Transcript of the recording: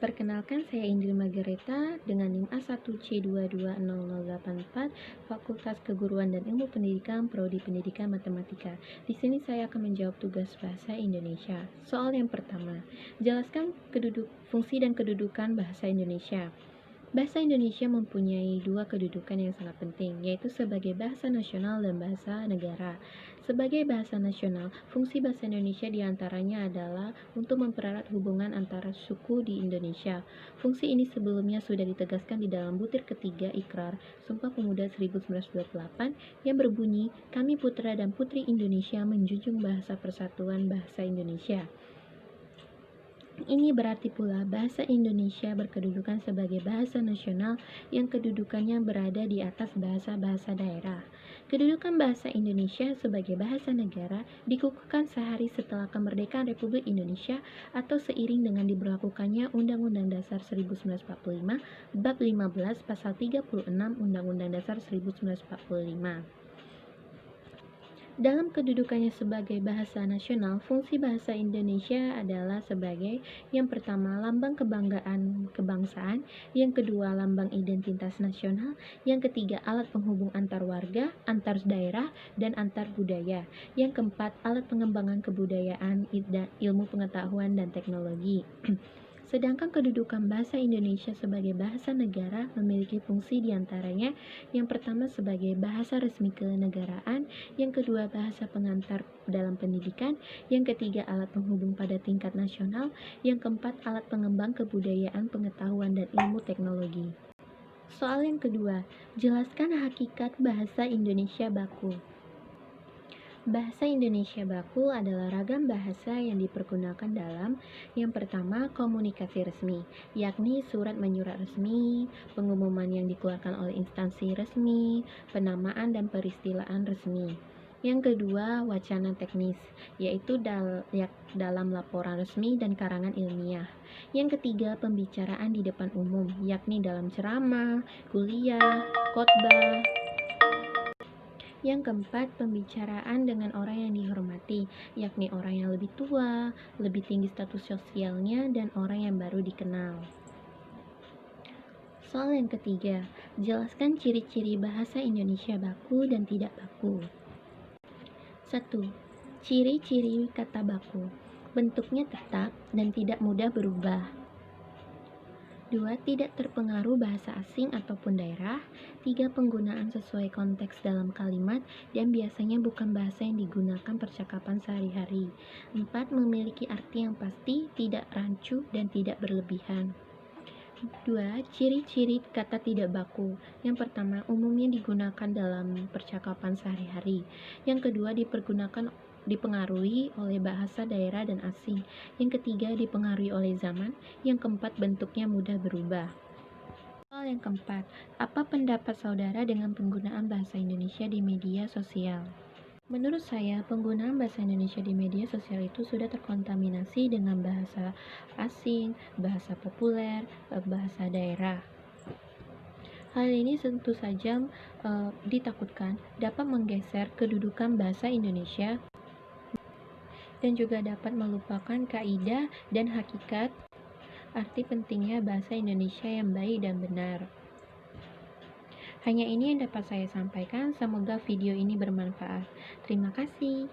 Perkenalkan, saya Indri Margareta dengan NIM A1C220084, Fakultas Keguruan dan Ilmu Pendidikan, Prodi Pendidikan Matematika. Di sini saya akan menjawab tugas bahasa Indonesia. Soal yang pertama, jelaskan fungsi dan kedudukan bahasa Indonesia. Bahasa Indonesia mempunyai dua kedudukan yang sangat penting, yaitu sebagai bahasa nasional dan bahasa negara. Sebagai bahasa nasional, fungsi bahasa Indonesia diantaranya adalah untuk mempererat hubungan antara suku di Indonesia. Fungsi ini sebelumnya sudah ditegaskan di dalam butir ketiga Ikrar Sumpah Pemuda 1928 yang berbunyi, "Kami putra dan putri Indonesia menjunjung bahasa persatuan bahasa Indonesia." Ini berarti pula bahasa Indonesia berkedudukan sebagai bahasa nasional yang kedudukannya berada di atas bahasa-bahasa daerah. Kedudukan bahasa Indonesia sebagai bahasa negara dikukuhkan sehari setelah kemerdekaan Republik Indonesia atau seiring dengan diberlakukannya Undang-Undang Dasar 1945 Bab 15 Pasal 36 Undang-Undang Dasar 1945. Dalam kedudukannya sebagai bahasa nasional, fungsi bahasa Indonesia adalah sebagai yang pertama lambang kebanggaan kebangsaan, yang kedua lambang identitas nasional, yang ketiga alat penghubung antar warga, antar daerah, dan antar budaya, yang keempat alat pengembangan kebudayaan, ilmu pengetahuan, dan teknologi. Sedangkan kedudukan bahasa Indonesia sebagai bahasa negara memiliki fungsi diantaranya yang pertama sebagai bahasa resmi kenegaraan, yang kedua bahasa pengantar dalam pendidikan, yang ketiga alat penghubung pada tingkat nasional, yang keempat alat pengembang kebudayaan, pengetahuan, dan ilmu teknologi. Soal yang kedua, jelaskan hakikat bahasa Indonesia baku. Bahasa Indonesia baku adalah ragam bahasa yang dipergunakan dalam yang pertama komunikasi resmi, yakni surat menyurat resmi, pengumuman yang dikeluarkan oleh instansi resmi, penamaan dan peristilaan resmi. Yang kedua, wacana teknis, yaitu dalam laporan resmi dan karangan ilmiah. Yang ketiga, pembicaraan di depan umum, yakni dalam ceramah, kuliah, khotbah. Yang keempat, pembicaraan dengan orang yang dihormati, yakni orang yang lebih tua, lebih tinggi status sosialnya, dan orang yang baru dikenal. Soal yang ketiga, jelaskan ciri-ciri bahasa Indonesia baku dan tidak baku. 1. Ciri-ciri kata baku. Bentuknya tetap dan tidak mudah berubah. 2. Tidak terpengaruh bahasa asing ataupun daerah. 3. Penggunaan sesuai konteks dalam kalimat dan biasanya bukan bahasa yang digunakan percakapan sehari-hari. 4. Memiliki arti yang pasti, tidak rancu, dan tidak berlebihan. 2. Ciri-ciri kata tidak baku. Yang pertama, umumnya digunakan dalam percakapan sehari-hari. Yang kedua, dipengaruhi oleh bahasa daerah dan asing. Yang ketiga, dipengaruhi oleh zaman. Yang keempat, bentuknya mudah berubah. Soal yang keempat, apa pendapat saudara dengan penggunaan bahasa Indonesia di media sosial? Menurut saya, penggunaan bahasa Indonesia di media sosial itu sudah terkontaminasi dengan bahasa asing, bahasa populer, bahasa daerah. Hal ini tentu saja ditakutkan dapat menggeser kedudukan bahasa Indonesia dan juga dapat melupakan kaidah dan hakikat arti pentingnya bahasa Indonesia yang baik dan benar. Hanya ini yang dapat saya sampaikan, semoga video ini bermanfaat. Terima kasih.